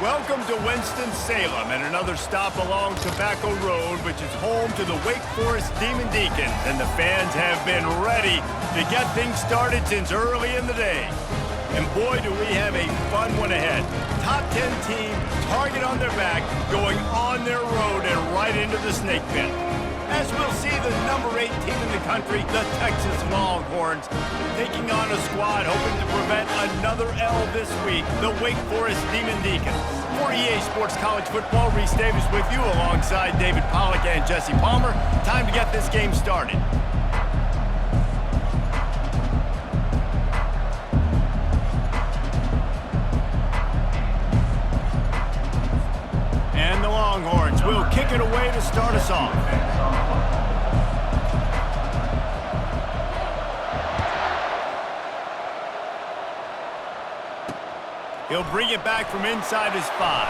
Welcome to Winston-Salem and another stop along Tobacco Road, which is home to the Wake Forest Demon Deacons, and the fans have been ready to get things started since early in the day. And boy, do we have a fun one ahead. Top 10 team, target on their back, going on their road and right into the snake pit. As we'll see the number 8 team in the country, the Texas Longhorns, taking on a squad hoping to prevent another L this week, the Wake Forest Demon Deacons. For EA Sports College Football, Reese Davis with you alongside David Pollack and Jesse Palmer. Time to get this game started. And the Longhorns will kick it away to start us off. He'll bring it back from inside his 5.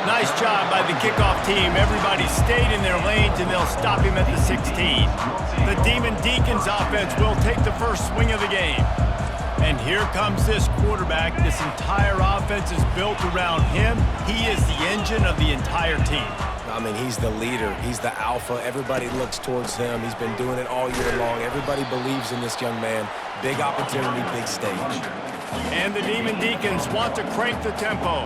Nice job by the kickoff team. Everybody stayed in their lanes, and they'll stop him at the 16. The Demon Deacons offense will take the first swing of the game. And here comes this quarterback. This entire offense is built around him. He is the engine of the entire team. I mean, he's the leader. He's the alpha. Everybody looks towards him. He's been doing it all year long. Everybody believes in this young man. Big opportunity, big stage. And the Demon Deacons want to crank the tempo.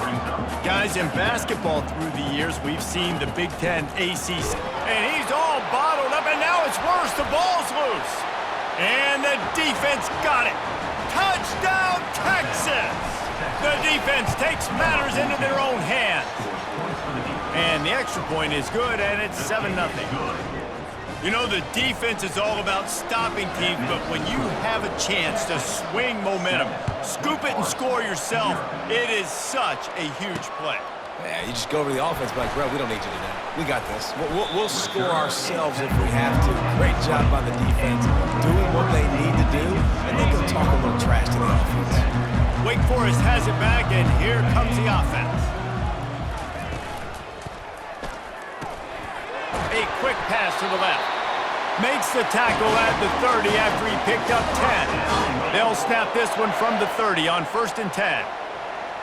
Guys, in basketball through the years, we've seen the Big Ten ACC. And he's all bottled up, and now it's worse. The ball's loose. And the defense got it. Touchdown, Texas! The defense takes matters into their own hands. And the extra point is good, and it's 7-0. You know, the defense is all about stopping teams, but when you have a chance to swing momentum, scoop it and score yourself, it is such a huge play. Yeah, you just go over to the offense like, bro, we don't need you today. We got this. We'll score ourselves if we have to. Great job by the defense, doing what they need to do, and then go talk a little trash to the offense. Wake Forest has it back, and here comes the offense. A quick pass to the left. Makes the tackle at the 30 after he picked up 10. They'll snap this one from the 30 on 1st and 10.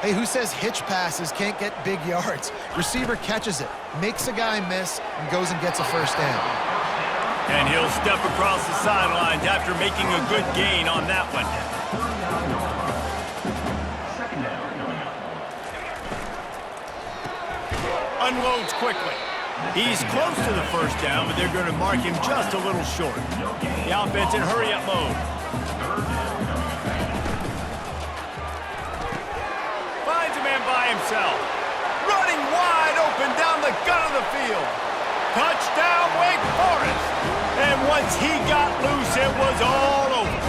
Hey, who says hitch passes can't get big yards? Receiver catches it, makes a guy miss, and goes and gets a first down. And he'll step across the sidelines after making a good gain on that one. Unloads quickly. He's close to the first down, but they're going to mark him just a little short. The offense in hurry-up mode. Finds a man by himself. Running wide open down the gut of the field. Touchdown, Wake Forest. And once he got loose, it was all over.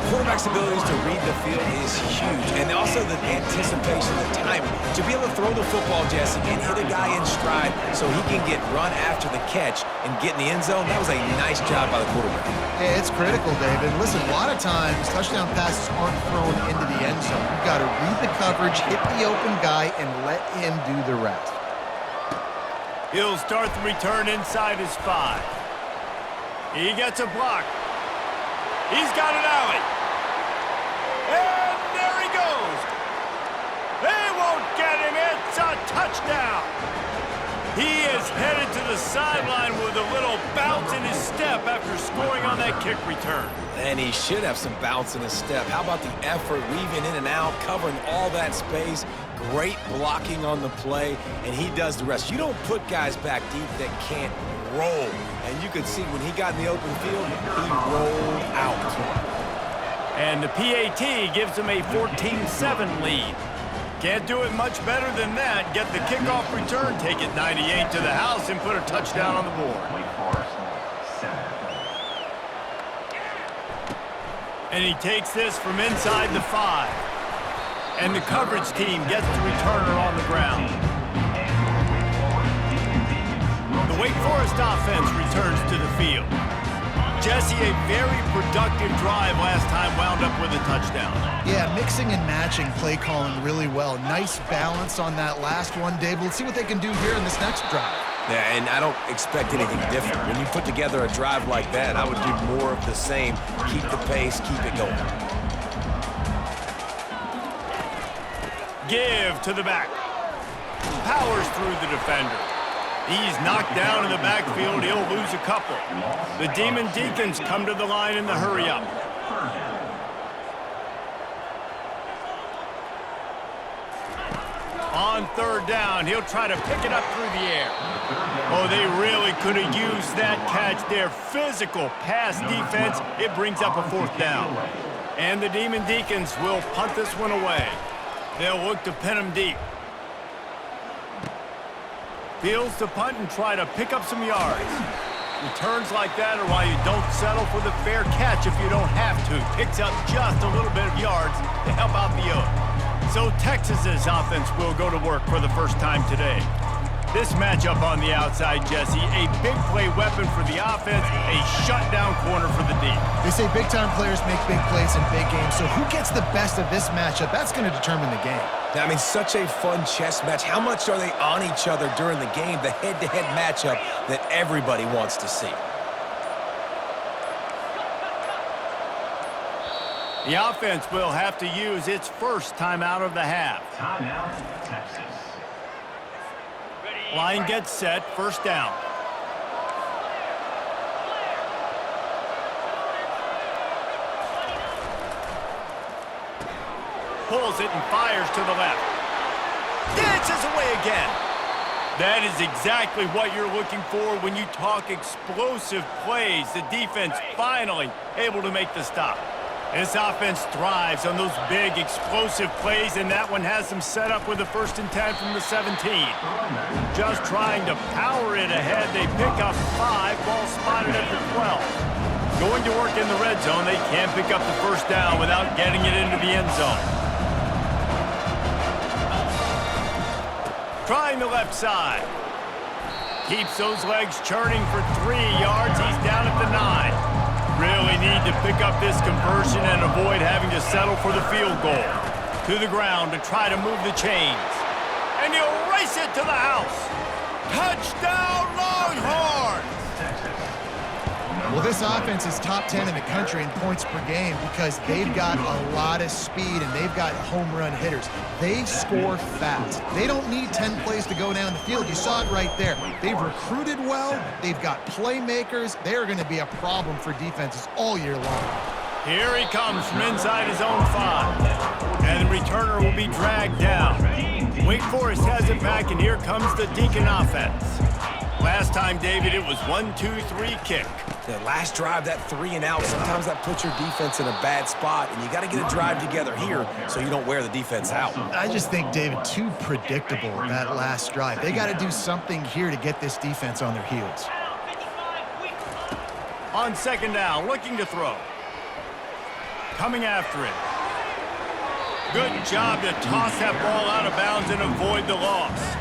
Quarterback's abilities to read the field is huge, and also the anticipation, the timing. To be able to throw the football, Jesse, and hit a guy in stride so he can get run after the catch and get in the end zone, that was a nice job by the quarterback. Yeah, it's critical, David. Listen, a lot of times, touchdown passes aren't thrown into the end zone. You've got to read the coverage, hit the open guy, and let him do the rest. He'll start the return inside his 5. He gets a block. He's got an alley. And there he goes. They won't get him. It's a touchdown. He is headed to the sideline with a little bounce in his step after scoring on that kick return. And he should have some bounce in his step. How about the effort, weaving in and out, covering all that space, great blocking on the play, and he does the rest. You don't put guys back deep that can't roll. And you could see when he got in the open field, he rolled out. And the PAT gives them a 14-7 lead. Can't do it much better than that. Get the kickoff return, take it 98 to the house, and put a touchdown on the board. And he takes this from inside the 5. And the coverage team gets the returner on the ground. The Wake Forest offense returns to the field. Jesse, a very productive drive last time, wound up with a touchdown. Yeah, mixing and matching play calling really well. Nice balance on that last one, Dave. Let's see what they can do here in this next drive. Yeah, and I don't expect anything different. When you put together a drive like that, I would do more of the same. Keep the pace, keep it going. Give to the back. Powers through the defender. He's knocked down in the backfield. He'll lose a couple. The Demon Deacons come to the line in the hurry-up. On third down, he'll try to pick it up through the air. Oh, they really could have used that catch there. Physical pass defense. It brings up a fourth down. And the Demon Deacons will punt this one away. They'll look to pin him deep. Fields to punt and try to pick up some yards. Returns like that are why you don't settle for the fair catch if you don't have to. Picks up just a little bit of yards to help out the Oak. So Texas's offense will go to work for the first time today. This matchup on the outside, Jesse, a big play weapon for the offense, a shutdown corner for the D. They say big-time players make big plays in big games, so who gets the best of this matchup? That's going to determine the game. I mean, such a fun chess match. How much are they on each other during the game, the head-to-head matchup that everybody wants to see? The offense will have to use its first timeout of the half. Timeout, Texas. Line gets set, first down. Pulls it and fires to the left. Dances away again. That is exactly what you're looking for when you talk explosive plays. The defense finally able to make the stop. This offense thrives on those big, explosive plays, and that one has them set up with a 1st and 10 from the 17. Just trying to power it ahead. They pick up 5, ball spotted at the 12. Going to work in the red zone, they can't pick up the first down without getting it into the end zone. Trying the left side. Keeps those legs churning for 3 yards. He's down at the 9. Really need to pick up this conversion and avoid having to settle for the field goal. To the ground to try to move the chains. And he'll race it to the house. Touchdown, Longhorns! Well, this offense is top 10 in the country in points per game because they've got a lot of speed and they've got home run hitters. They score fast. They don't need 10 plays to go down the field. You saw it right there. They've recruited well. They've got playmakers. They're going to be a problem for defenses all year long. Here he comes from inside his own 5. And the returner will be dragged down. Wake Forest has it back, and here comes the Deacon offense. Last time, David, it was 1-2-3 kick. The last drive, that 3 and out, sometimes that puts your defense in a bad spot, and you got to get a drive together here so you don't wear the defense out. I just think, David, too predictable that last drive. They got to do something here to get this defense on their heels. On 2nd down, looking to throw. Coming after it. Good job to toss that ball out of bounds and avoid the loss.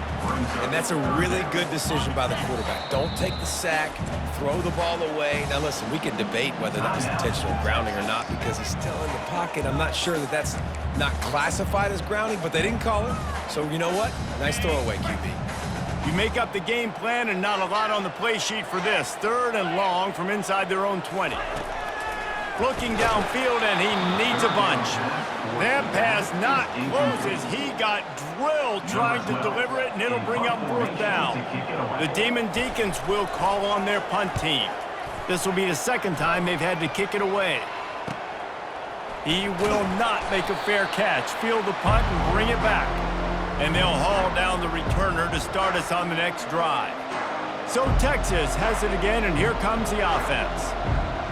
And that's a really good decision by the quarterback. Don't take the sack, throw the ball away. Now listen, we can debate whether that was intentional grounding or not because he's still in the pocket. I'm not sure that that's not classified as grounding, but they didn't call it. So you know what? Nice throwaway, QB. You make up the game plan and not a lot on the play sheet for this. 3rd and long from inside their own 20. Looking downfield, and he needs a bunch. That pass not close as he got drilled trying to deliver it, and it'll bring up 4th down. The Demon Deacons will call on their punt team. This will be the 2nd time they've had to kick it away. He will not make a fair catch. Field the punt and bring it back. And they'll haul down the returner to start us on the next drive. So Texas has it again, and here comes the offense.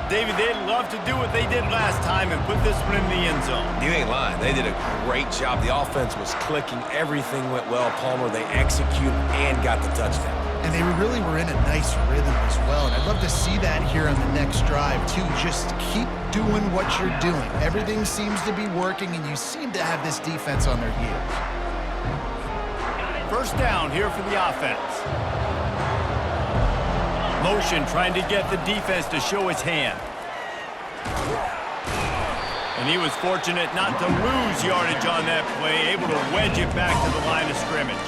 David, they'd love to do what they did last time and put this one in the end zone. You ain't lying. They did a great job. The offense was clicking. Everything went well. Palmer, they executed and got the touchdown. And they really were in a nice rhythm as well. And I'd love to see that here on the next drive, too. Just keep doing what you're doing. Everything seems to be working, and you seem to have this defense on their heels. 1st down here for the offense. Motion trying to get the defense to show its hand. And he was fortunate not to lose yardage on that play, able to wedge it back to the line of scrimmage.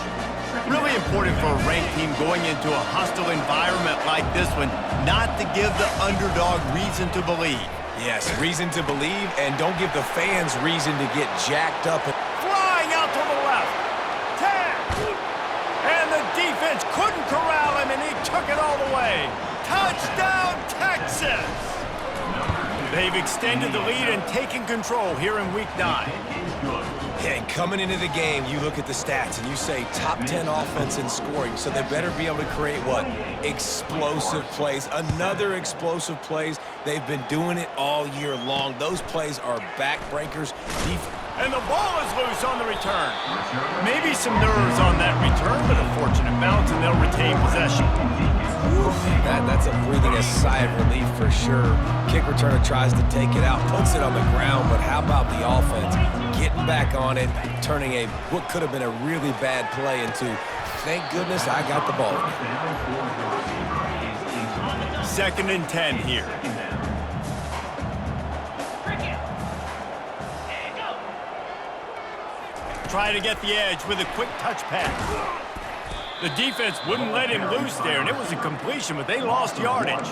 Really important for a ranked team going into a hostile environment like this one, not to give the underdog reason to believe. Yes, reason to believe, and don't give the fans reason to get jacked up. Flying out to the left. Touchdown, Texas! They've extended the lead and taken control here in Week 9. And coming into the game, you look at the stats and you say top 10 offense in scoring, so they better be able to create what? Explosive plays. Another explosive plays. They've been doing it all year long. Those plays are backbreakers. And the ball is loose on the return. Maybe some nerves on that return, but a fortunate bounce, and they'll retain possession. That's a breathing a sigh of relief for sure. Kick returner tries to take it out, puts it on the ground, but how about the offense? Getting back on it, turning what could have been a really bad play into, thank goodness I got the ball. 2nd and 10 here. Try to get the edge with a quick touch pass. The defense wouldn't let him loose there, and it was a completion, but they lost yardage.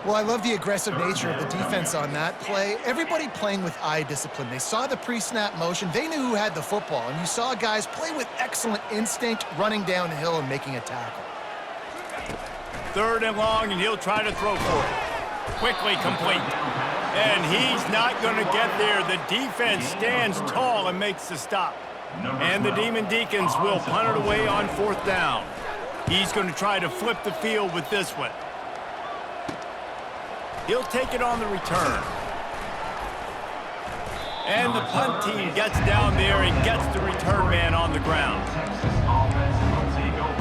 Well, I love the aggressive nature of the defense on that play. Everybody playing with eye discipline. They saw the pre-snap motion. They knew who had the football, and you saw guys play with excellent instinct, running downhill and making a tackle. 3rd and long, and he'll try to throw for it. Quickly complete. And he's not going to get there. The defense stands tall and makes the stop. And the Demon Deacons will punt it away on 4th down. He's going to try to flip the field with this one. He'll take it on the return. And the punt team gets down there and gets the return man on the ground.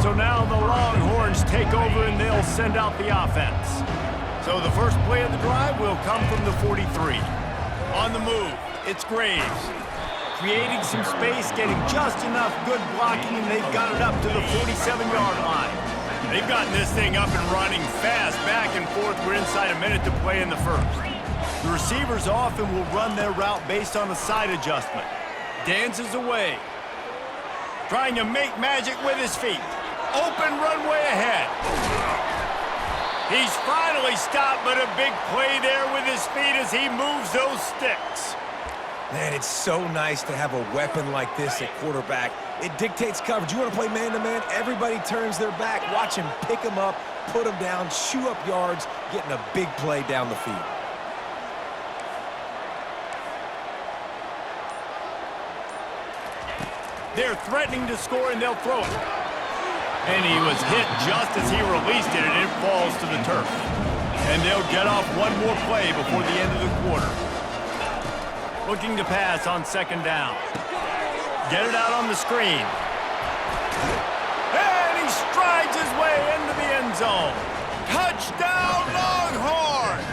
So now the Longhorns take over and they'll send out the offense. So the first play of the drive will come from the 43. On the move, it's Graves. Creating some space, getting just enough good blocking, and they've got it up to the 47-yard line. They've gotten this thing up and running fast, back and forth. We're inside a minute to play in the first. The receivers often will run their route based on a side adjustment. Dances away. Trying to make magic with his feet. Open runway ahead. He's finally stopped, but a big play there with his feet as he moves those sticks. Man, it's so nice to have a weapon like this at quarterback. It dictates coverage. You want to play man-to-man? Everybody turns their back. Watch him pick him up, put him down, chew up yards, getting a big play down the field. They're threatening to score, and they'll throw it. And he was hit just as he released it, and it falls to the turf. And they'll get off one more play before the end of the quarter. Looking to pass on 2nd down. Get it out on the screen. And he strides his way into the end zone. Touchdown, Longhorns!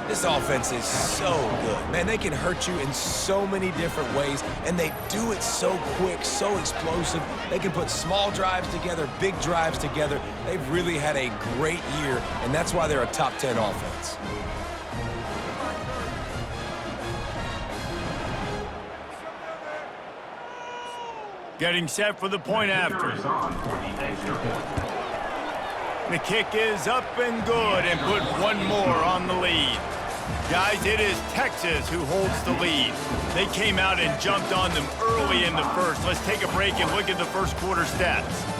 This offense is so good. Man, they can hurt you in so many different ways, and they do it so quick, so explosive. They can put small drives together, big drives together. They've really had a great year, and that's why they're a top 10 offense. Getting set for the point after. The kick is up and good, and put one more on the lead. Guys, it is Texas who holds the lead. They came out and jumped on them early in the first. Let's take a break and look at the first quarter stats.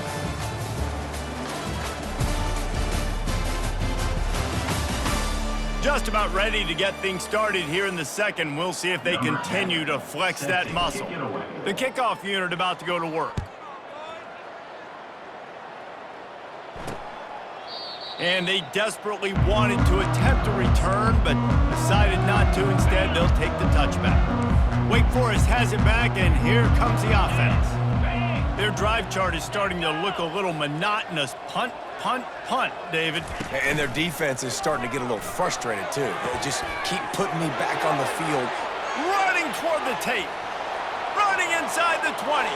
Just about ready to get things started here in the second. We'll see if they continue to flex that muscle. The kickoff unit about to go to work. And they desperately wanted to attempt a return, but decided not to. Instead, they'll take the touchback. Wake Forest has it back, and here comes the offense. Their drive chart is starting to look a little monotonous. Punt, punt, punt, David. And their defense is starting to get a little frustrated, too. They just keep putting me back on the field. Running toward the tape. Running inside the 20.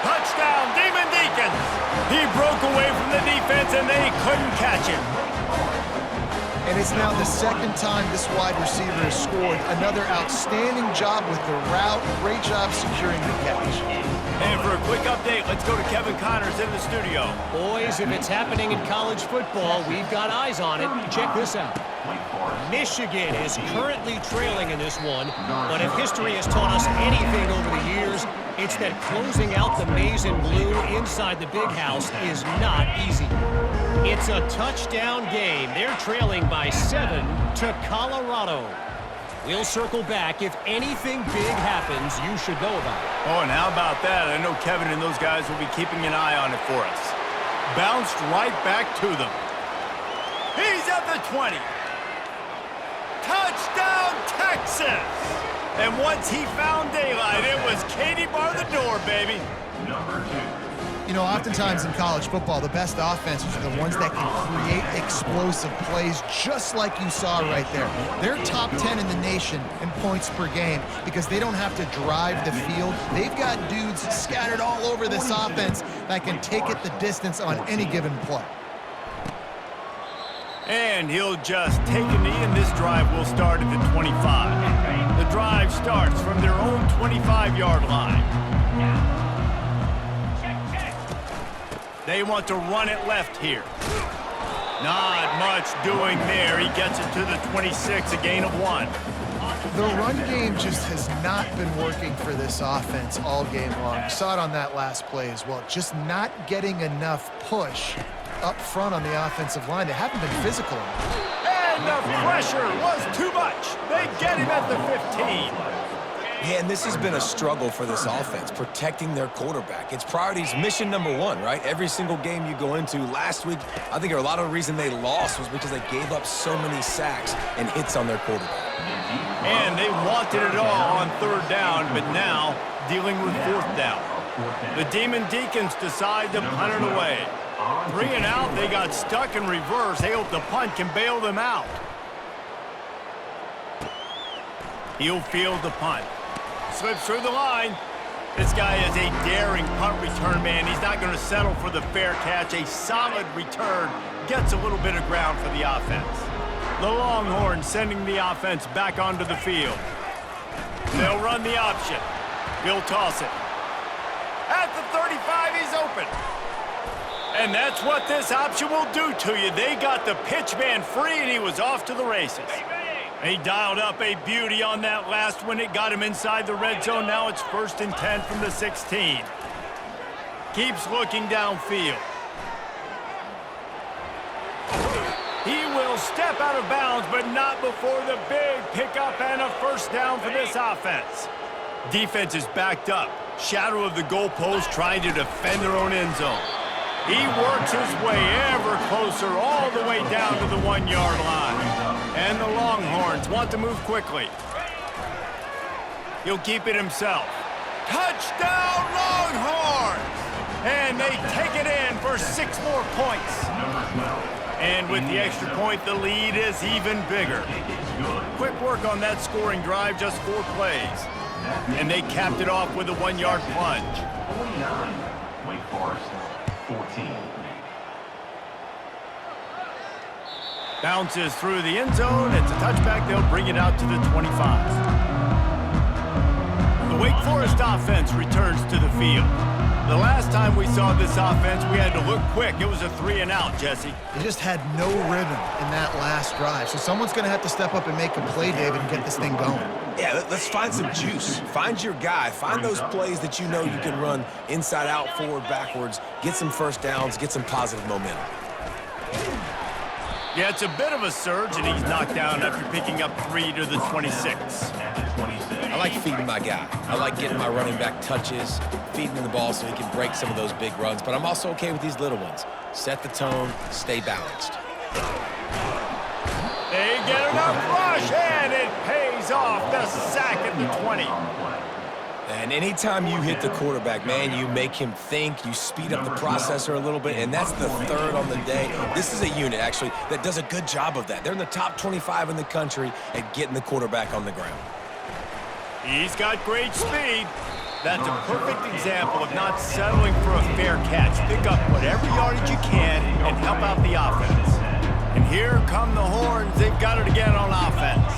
Touchdown, Demon Deacons. He broke away from the defense, and they couldn't catch him. And it's now the 2nd time this wide receiver has scored. Another outstanding job with the route. Great job securing the catch. And for a quick update, let's go to Kevin Connors in the studio. Boys, if it's happening in college football, we've got eyes on it. Check this out. Michigan is currently trailing in this one, but if history has taught us anything over the years, It's that closing out the maize and blue inside the big house is not easy. It's a touchdown game. They're trailing by 7 to Colorado. We'll circle back. If anything big happens, you should know about it. Oh, and how about that? I know Kevin and those guys will be keeping an eye on it for us. Bounced right back to them. He's at the 20. Touchdown, Texas! And once he found daylight, it was Katie bar the door, baby. You know, oftentimes in college football, the best offenses are the ones that can create explosive plays, just like you saw right there. They're top 10 in the nation in points per game because they don't have to drive the field. They've got dudes scattered all over this offense that can take it the distance on any given play. And he'll just take a knee, and this drive will start at the 25. The drive starts from their own 25-yard line. They want to run it left here. Not much doing there. He gets it to the 26, a gain of 1. The run game just has not been working for this offense all game long. You saw it on that last play as well. Just not getting enough push up front on the offensive line. They haven't been physical enough. And the pressure was too much. They get him at the 15. Yeah, and this has been a struggle for this offense, protecting their quarterback. It's priorities, mission number 1, right? Every single game you go into. Last week, I think a lot of the reason they lost was because they gave up so many sacks and hits on their quarterback. And they wanted it all on 3rd down, but now dealing with 4th down. The Demon Deacons decide to punt it away. 3 and out, they got stuck in reverse. They hope the punt can bail them out. He'll field the punt. Slips through the line. This guy is a daring punt return man. He's not going to settle for the fair catch. A solid return gets a little bit of ground for the offense. The Longhorns sending the offense back onto the field. They'll run the option. He'll toss it. At the 35, he's open. And that's what this option will do to you. They got the pitch man free, and he was off to the races. He dialed up a beauty on that last one. It got him inside the red zone. Now it's 1st and 10 from the 16. Keeps looking downfield. He will step out of bounds, but not before the big pickup and a 1st down for this offense. Defense is backed up. Shadow of the goalpost trying to defend their own end zone. He works his way ever closer all the way down to the 1-yard line. And the Longhorns want to move quickly. He'll keep it himself. Touchdown, Longhorns! And they take it in for 6 more points. And with the extra point, the lead is even bigger. Quick work on that scoring drive, just 4 plays. And they capped it off with a 1-yard plunge. 49, Wake Forest, 14. Bounces through the end zone. It's a touchback. They'll bring it out to the 25. The Wake Forest offense returns to the field. The last time we saw this offense, we had to look quick. It was a 3 and out, Jesse. They just had no rhythm in that last drive. So someone's going to have to step up and make a play, David, and get this thing going. Yeah, let's find some juice. Find your guy. Find those plays that you know you can run inside out, forward, backwards. Get some 1st downs. Get some positive momentum. Yeah, it's a bit of a surge, and he's knocked down after picking up 3 to the 26. I like feeding my guy. I like getting my running back touches, feeding him the ball so he can break some of those big runs. But I'm also okay with these little ones. Set the tone, stay balanced. They get enough rush, and it pays off. The sack at the 20. And anytime you hit the quarterback, man, you make him think, you speed up the processor a little bit, and that's the 3rd on the day. This is a unit, actually, that does a good job of that. They're in the top 25 in the country at getting the quarterback on the ground. He's got great speed. That's a perfect example of not settling for a fair catch. Pick up whatever yardage you can and help out the offense. And here come the Horns. They've got it again on offense.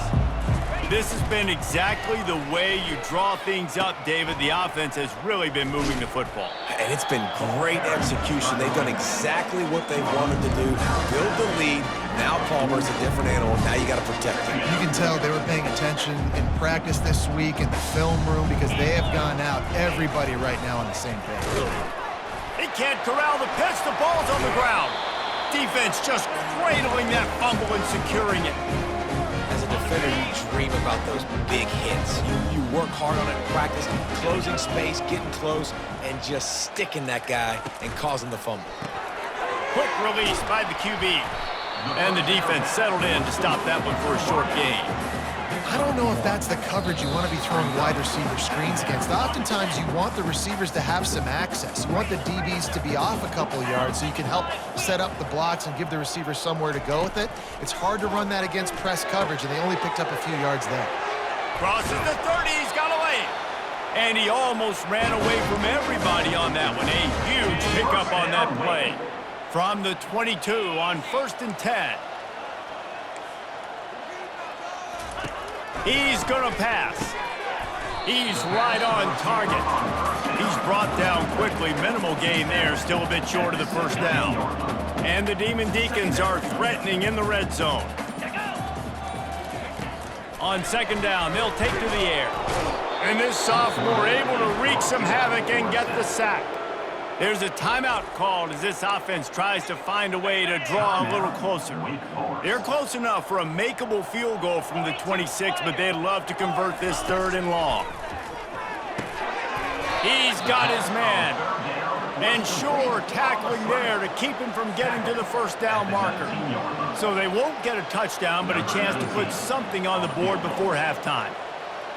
This has been exactly the way you draw things up, David. The offense has really been moving the football. And it's been great execution. They've done exactly what they wanted to do. Build the lead. Now Palmer's a different animal. Now you got to protect him. You can tell they were paying attention in practice this week in the film room because they have gone out, everybody right now on the same page. He can't corral the pitch. The ball's on the ground. Defense just cradling that fumble and securing it. As a defender, you dream about those big hits. You work hard on it in practice, closing space, getting close, and just sticking that guy and causing the fumble. Quick release by the QB. And the defense settled in to stop that one for a short gain. I don't know if that's the coverage you want to be throwing wide receiver screens against. Oftentimes, you want the receivers to have some access. You want the DBs to be off a couple of yards so you can help set up the blocks and give the receiver somewhere to go with it. It's hard to run that against press coverage, and they only picked up a few yards there. Crosses the 30. He's got away. And he almost ran away from everybody on that one. A huge pickup on that play. From the 22 on 1st and 10. He's going to pass. He's right on target. He's brought down quickly. Minimal gain there. Still a bit short of the first down. And the Demon Deacons are threatening in the red zone. On 2nd down, they'll take to the air. And this sophomore able to wreak some havoc and get the sack. There's a timeout called as this offense tries to find a way to draw a little closer. They're close enough for a makeable field goal from the 26, but they'd love to convert this 3rd and long. He's got his man. And sure, tackling there to keep him from getting to the first down marker. So they won't get a touchdown, but a chance to put something on the board before halftime.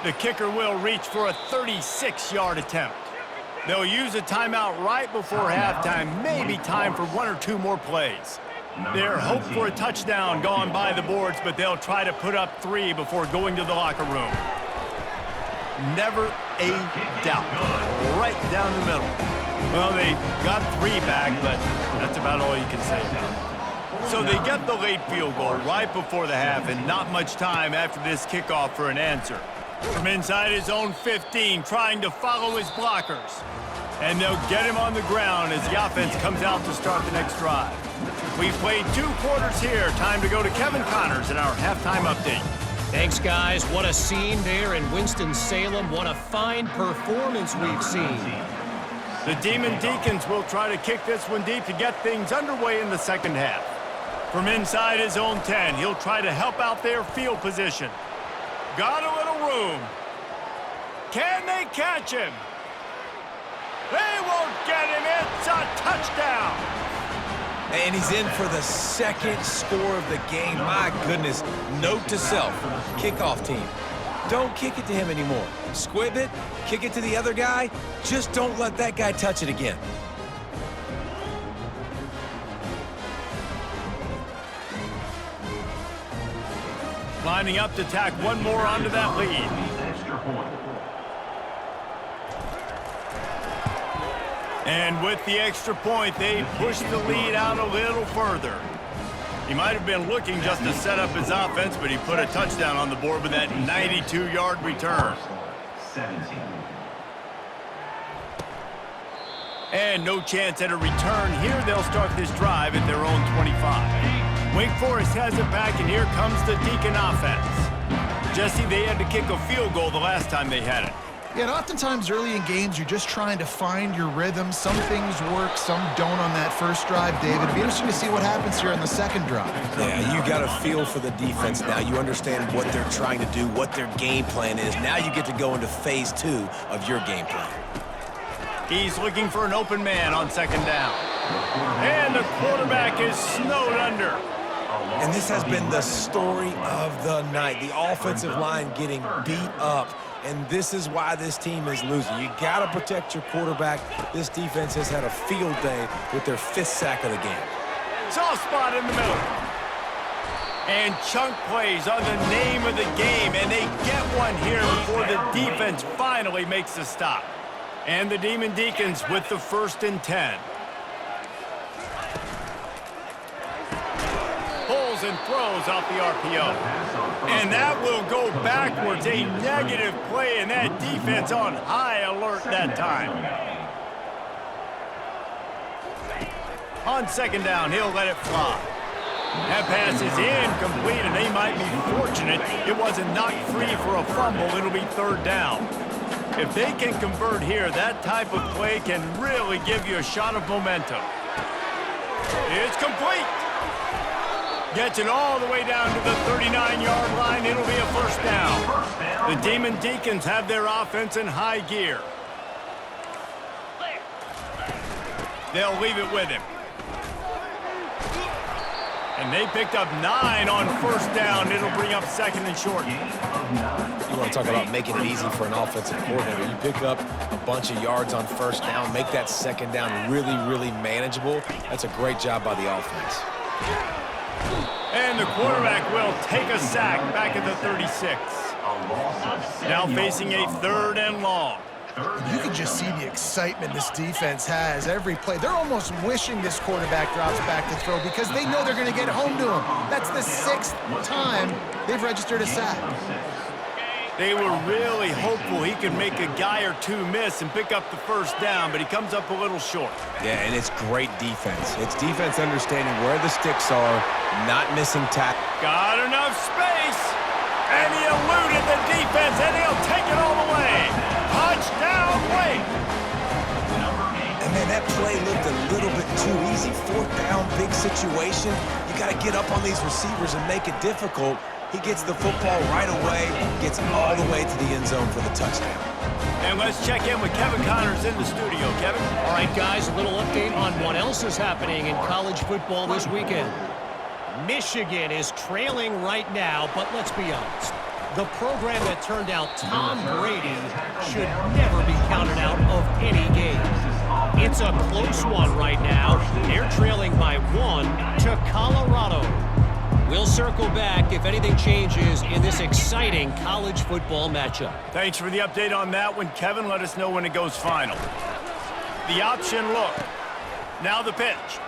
The kicker will reach for a 36-yard attempt. They'll use a timeout right before halftime, maybe time for 1 or 2 more plays. They're hoping for a touchdown going by the boards, but they'll try to put up 3 before going to the locker room. Never a doubt. Right down the middle. Well, they got 3 back, but that's about all you can say about it. So they get the late field goal right before the half, and not much time after this kickoff for an answer. From inside his own 15, trying to follow his blockers. And they'll get him on the ground as the offense comes out to start the next drive. We've played 2 quarters here. Time to go to Kevin Connors in our halftime update. Thanks, guys. What a scene there in Winston-Salem. What a fine performance we've seen. The Demon Deacons will try to kick this one deep to get things underway in the second half. From inside his own 10, he'll try to help out their field position. Got a little room. Can they catch him? They won't get him. It's a touchdown. And he's in for the 2nd score of the game. My goodness. Note to self, kickoff team. Don't kick it to him anymore. Squib it, kick it to the other guy. Just don't let that guy touch it again. Lining up to tack one more onto that lead. And with the extra point, they push the lead out a little further. He might have been looking just to set up his offense, but he put a touchdown on the board with that 92-yard return. 17. And no chance at a return here. They'll start this drive at their own 25. Wake Forest has it back, and here comes the Deacon offense. Jesse, they had to kick a field goal the last time they had it. Yeah, and oftentimes early in games, you're just trying to find your rhythm. Some things work, some don't on that first drive, David. It'll be interesting to see what happens here on the second drive. Yeah, you got a feel for the defense now. You understand what they're trying to do, what their game plan is. Now you get to go into phase 2 of your game plan. He's looking for an open man on 2nd down. And the quarterback is snowed under. And this has been the story of the night. The offensive line getting beat up. And this is why this team is losing. You got to protect your quarterback. This defense has had a field day with their 5th sack of the game. Soft spot in the middle. And chunk plays on the name of the game. And they get one here before the defense finally makes the stop. And the Demon Deacons with the 1st and 10. pulls and throws off the RPO. And that will go backwards. A negative play, and that defense on high alert that time. On second down, he'll let it fly. That pass is incomplete, and they might be fortunate it wasn't knocked free for a fumble. It'll be third down. If they can convert here, that type of play can really give you a shot of momentum. It's complete. Gets it all the way down to the 39-yard line. It'll be a first down. The Demon Deacons have their offense in high gear. They'll leave it with him. And they picked up 9 on first down. It'll bring up second and short. You want to talk about making it easy for an offensive coordinator. You pick up a bunch of yards on first down, make that second down really, really manageable. That's a great job by the offense. And the quarterback will take a sack back at the 36. Now facing a third and long. You can just see the excitement this defense has every play. They're almost wishing this quarterback drops back to throw because they know they're going to get home to him. That's the 6th time they've registered a sack. They were really hopeful he could make a guy or two miss and pick up the first down, but he comes up a little short. Yeah, and it's great defense. It's defense understanding where the sticks are, not missing tackle. Got enough space, and he eluded the defense, and he'll take it all the way. Touchdown, Wake! And man, that play looked a little bit too easy. Fourth down, big situation. You got to get up on these receivers and make it difficult. He gets the football right away, gets all the way to the end zone for the touchdown. And let's check in with Kevin Connors in the studio. Kevin? All right, guys, a little update on what else is happening in college football this weekend. Michigan is trailing right now, but let's be honest. The program that turned out Tom Brady should never be counted out of any game. It's a close one right now. They're trailing by 1 to Colorado. We'll circle back if anything changes in this exciting college football matchup. Thanks for the update on that one, Kevin. Let us know when it goes final. The option look. Now the pitch.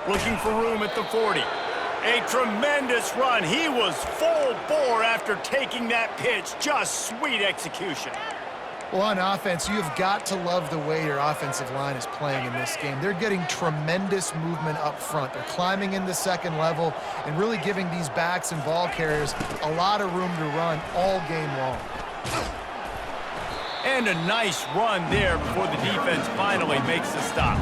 Looking for room at the 40. A tremendous run. He was full bore after taking that pitch. Just sweet execution. Well, on offense, you've got to love the way your offensive line is playing in this game. They're getting tremendous movement up front. They're climbing in the second level and really giving these backs and ball carriers a lot of room to run all game long. And a nice run there before the defense finally makes the stop.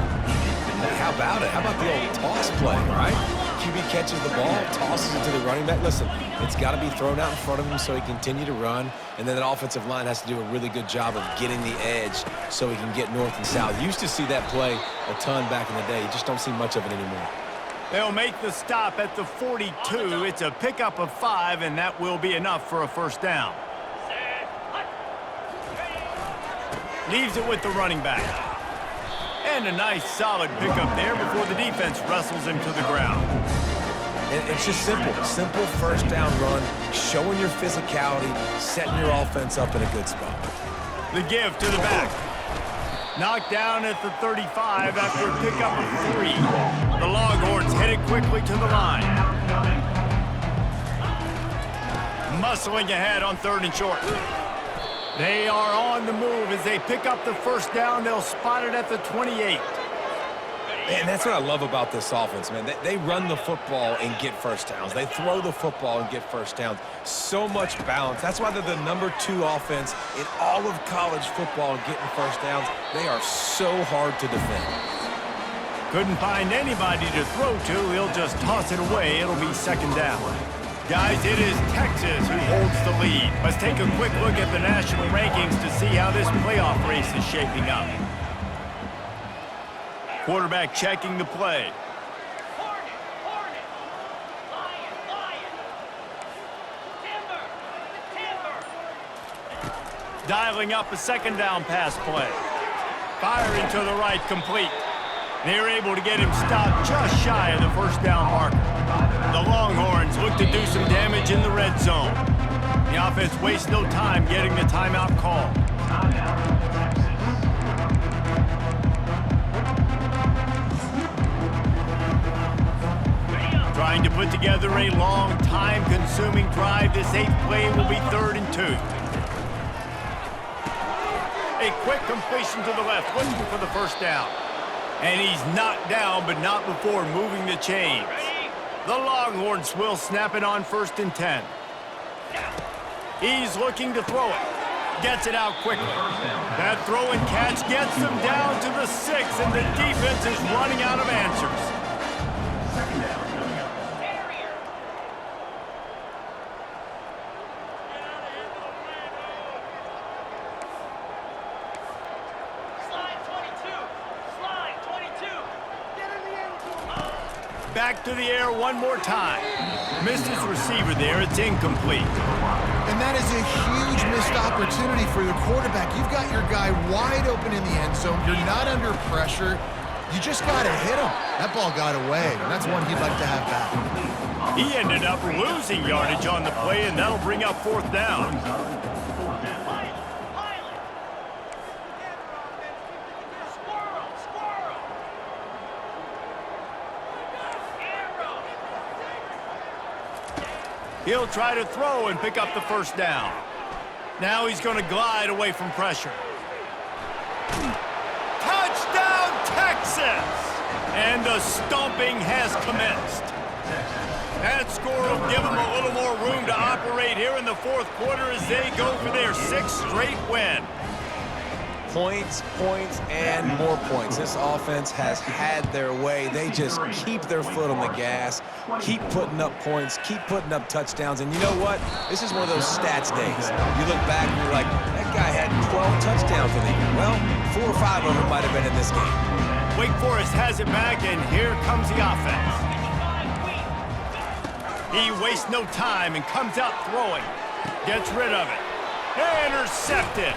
How about it? How about the old toss play, right? QB catches the ball, tosses it to the running back. Listen, it's got to be thrown out in front of him so he can continue to run, and then that offensive line has to do a really good job of getting the edge so he can get north and south. Used to see that play a ton back in the day. You just don't see much of it anymore. They'll make the stop at the 42. It's a pickup of 5, and that will be enough for a first down. Leaves it with the running back. And a nice solid pickup there before the defense wrestles him to the ground. And it's just simple. Simple first down run, showing your physicality, setting your offense up in a good spot. The give to the back. Knocked down at the 35 after a pickup of 3. The Longhorns headed quickly to the line. Muscling ahead on third and short. They are on the move as they pick up the first down. They'll spot it at the 28. And that's what I love about this offense, man. They run the football and get first downs. They throw the football and get first downs. So much balance. That's why they're the #2 offense in all of college football and getting first downs. They are so hard to defend. Couldn't find anybody to throw to. He'll just toss it away. It'll be second down. Guys, it is Texas who holds the lead. Let's take a quick look at the national rankings to see how this playoff race is shaping up. Quarterback checking the play. Dialing up a second down pass play. Firing to the right, complete. They're able to get him stopped just shy of the first down marker. The Longhorns look to do some damage in the red zone. The offense wastes no time getting the timeout called. trying to put together a long, time-consuming drive. This 8th play will be 3rd and 2. A quick completion to the left, looking for the first down. And he's knocked down, but not before moving the chains. The Longhorns will snap it on 1st and 10. He's looking to throw it. Gets it out quickly. That throw and catch gets them down to the 6, and the defense is running out of answers. Second down coming up. Back to the air one more time. Missed his receiver there. It's incomplete. And that is a huge missed opportunity for the quarterback. You've got your guy wide open in the end zone. You're not under pressure. You just got to hit him. That ball got away, and that's one he'd like to have back. He ended up losing yardage on the play, and that'll bring up 4th down. He'll try to throw and pick up the 1st down. Now he's going to glide away from pressure. Touchdown, Texas! And the stomping has commenced. That score will give them a little more room to operate here in the 4th quarter as they go for their 6th straight win. Points, points, and more points. This offense has had their way. They just keep their foot on the gas, keep putting up points, keep putting up touchdowns. And you know what? This is one of those stats days. You look back and you're like, that guy had 12 touchdowns in the year. Well, 4 or 5 of them might have been in this game. Wake Forest has it back, and here comes the offense. He wastes no time and comes out throwing. Gets rid of it. Intercepted.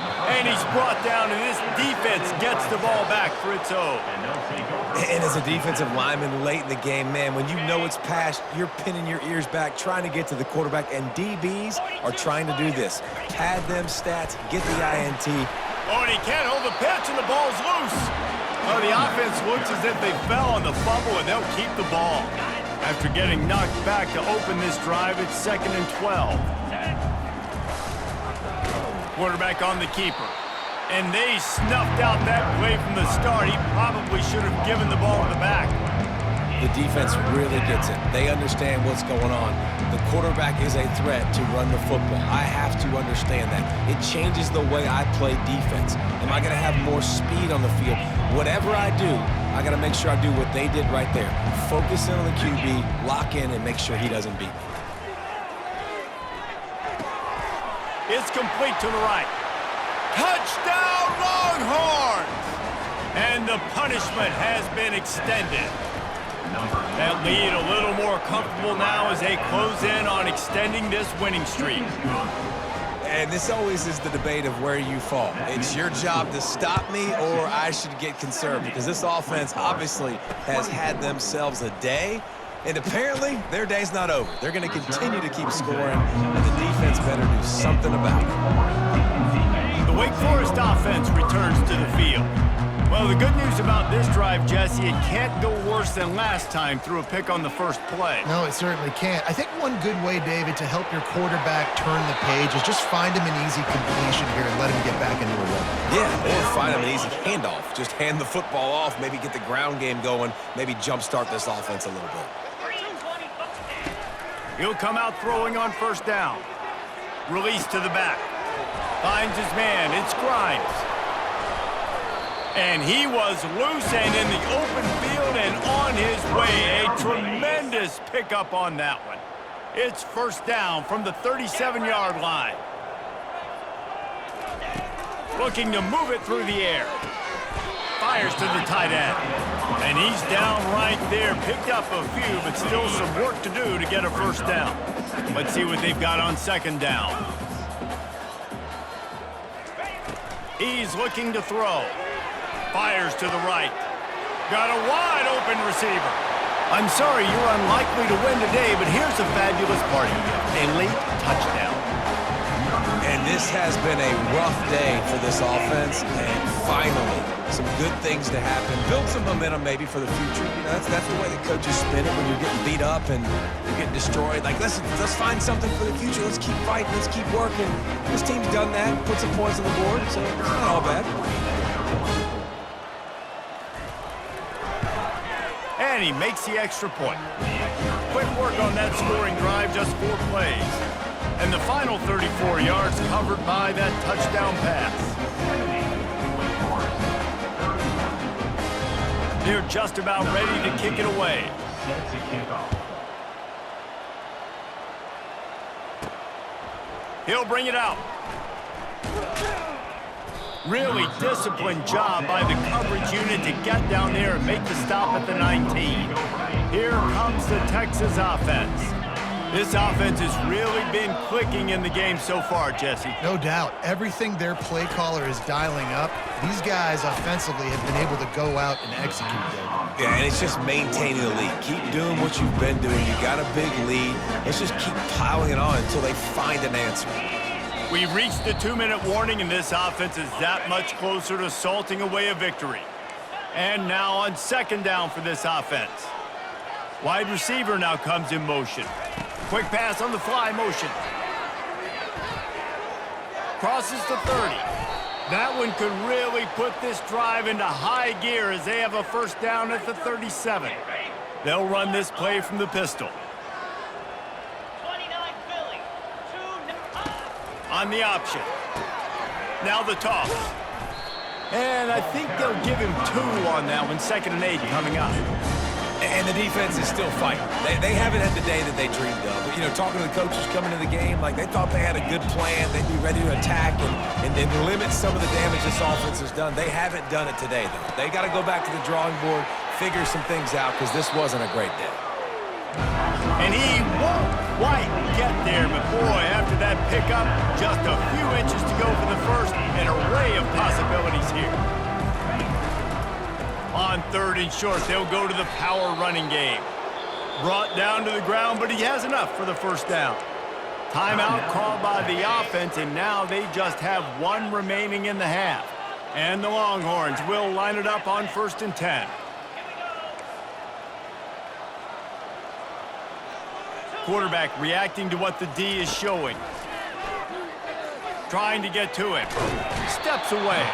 And he's brought down, and this defense gets the ball back for its own. And as a defensive lineman late in the game, man, when you know it's past, you're pinning your ears back, trying to get to the quarterback, and DBs are trying to do this. Pad them stats, get the INT. Oh, and he can't hold the pitch, and the ball's loose. Oh, the offense looks as if they fell on the fumble, and they'll keep the ball. After getting knocked back to open this drive, it's 2nd and 12. Quarterback on the keeper. And they snuffed out that play from the start. He probably should have given the ball to the back. The defense really gets it. They understand what's going on. The quarterback is a threat to run the football. I have to understand that. It changes the way I play defense. Am I going to have more speed on the field? Whatever I do, I got to make sure I do what they did right there. Focus in on the QB, lock in, and make sure he doesn't beat me. It's complete to the right. Touchdown, Longhorns! And the punishment has been extended. That lead a little more comfortable now as they close in on extending this winning streak. And this always is the debate of where you fall. It's your job to stop me, or I should get conserved, because this offense obviously has had themselves a day. And apparently, their day's not over. They're going to continue to keep scoring, and the defense better do something about it. The Wake Forest offense returns to the field. Well, the good news about this drive, Jesse, it can't go worse than last time through a pick on the first play. No, it certainly can't. I think one good way, David, to help your quarterback turn the page is just find him an easy completion here and let him get back into a rhythm. Yeah, or find him an easy handoff. Just hand the football off, maybe get the ground game going, maybe jumpstart this offense a little bit. He'll come out throwing on first down. Release to the back. Finds his man. It's Grimes. And he was loose and in the open field and on his way. A tremendous pickup on that one. It's first down from the 37-yard line. Looking to move it through the air. Fires to the tight end. And he's down right there. Picked up a few, but still some work to do to get a first down. Let's see what they've got on second down. He's looking to throw. Fires to the right. Got a wide open receiver. I'm sorry you're unlikely to win today, but here's a fabulous party gift. A late touchdown. And this has been a rough day for this offense, and finally, some good things to happen. Build some momentum maybe for the future. You know, that's the way the coaches spin it when you're getting beat up and you're getting destroyed. Like, let's find something for the future. Let's keep fighting. Let's keep working. This team's done that, put some points on the board, so it's not all bad. And he makes the extra point. Quick work on that scoring drive, just 4 plays. And the final 34 yards covered by that touchdown pass. They're just about ready to kick it away. Set to kick off. He'll bring it out. Really disciplined job by the coverage unit to get down there and make the stop at the 19. Here comes the Texas offense. This offense has really been clicking in the game so far, Jesse. No doubt. Everything their play caller is dialing up, these guys offensively have been able to go out and execute that. Yeah, and it's just maintaining the lead. Keep doing what you've been doing. You got a big lead. Let's just keep piling it on until they find an answer. We've reached the 2-minute warning, and this offense is that much closer to salting away a victory. And now on 2nd down for this offense. Wide receiver now comes in motion. Quick pass on the fly motion. Crosses to 30. That one could really put this drive into high gear as they have a 1st down at the 37. They'll run this play from the pistol. On the option. Now the toss. And I think they'll give him 2 on that one. 2nd and 8 coming up. And the defense is still fighting. They haven't had the day that they dreamed of. You know, talking to the coaches coming into the game, like they thought they had a good plan. They'd be ready to attack and limit some of the damage this offense has done. They haven't done it today, though. They got to go back to the drawing board, figure some things out, because this wasn't a great day. And he won't quite get there, but boy, after that pickup, just a few inches to go for the first. An array of possibilities here. On 3rd and short, they'll go to the power running game. Brought down to the ground, but he has enough for the 1st down. Timeout called by the offense, and now they just have 1 remaining in the half. And the Longhorns will line it up on 1st and 10. Quarterback reacting to what the D is showing. Trying to get to him. Steps away.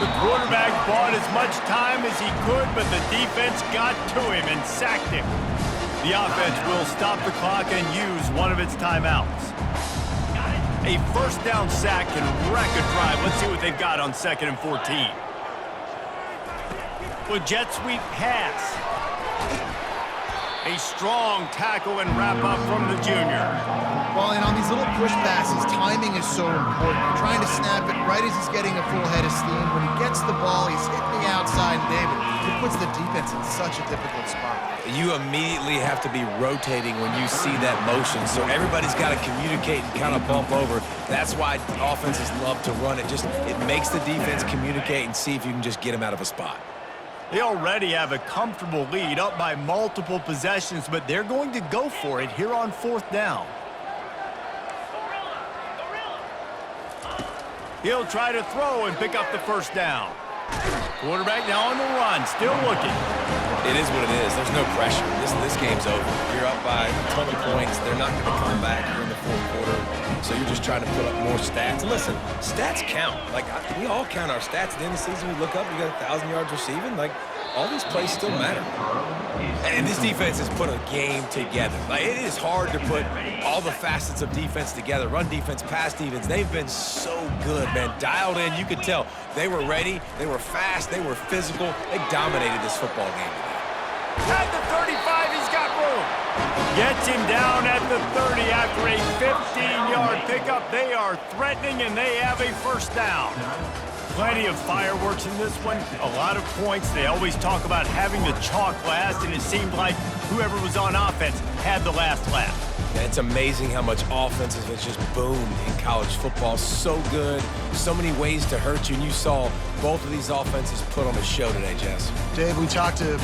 The quarterback bought as much time as he could, but the defense got to him and sacked him. The offense will stop the clock and use one of its timeouts. A 1st down sack can wreck a drive. Let's see what they've got on 2nd and 14. With jet sweep pass. A strong tackle and wrap-up from the junior. Well, and on these little push passes, timing is so important. You're trying to snap it right as he's getting a full head of steam. When he gets the ball, he's hitting the outside, David. It puts the defense in such a difficult spot. You immediately have to be rotating when you see that motion, so everybody's got to communicate and kind of bump over. That's why offenses love to run it. It makes the defense communicate and see if you can just get him out of a spot. They already have a comfortable lead, up by multiple possessions, but they're going to go for it here on 4th down. He'll try to throw and pick up the 1st down. Quarterback now on the run, still looking. It is what it is. There's no pressure. This game's over. You're up by a ton of points. They're not going to come back here in the 4th quarter. So you're just trying to put up more stats. And listen, stats count. Like, we all count our stats. At the end of the season, we look up, we got 1,000 yards receiving. Like, all these plays still matter. And this defense has put a game together. Like, it is hard to put all the facets of defense together. Run defense, pass defense. They've been so good, man. Dialed in. You could tell they were ready. They were fast. They were physical. They dominated this football game today. At the 35, he's got room. Gets him down at the 30 after a 15-yard pickup. They are threatening, and they have a 1st down. Plenty of fireworks in this one. A lot of points. They always talk about having the chalk last, and it seemed like whoever was on offense had the last laugh. Yeah, it's amazing how much offenses have just boomed in college football. So good. So many ways to hurt you, and you saw both of these offenses put on a show today, Jess. Dave, we talked to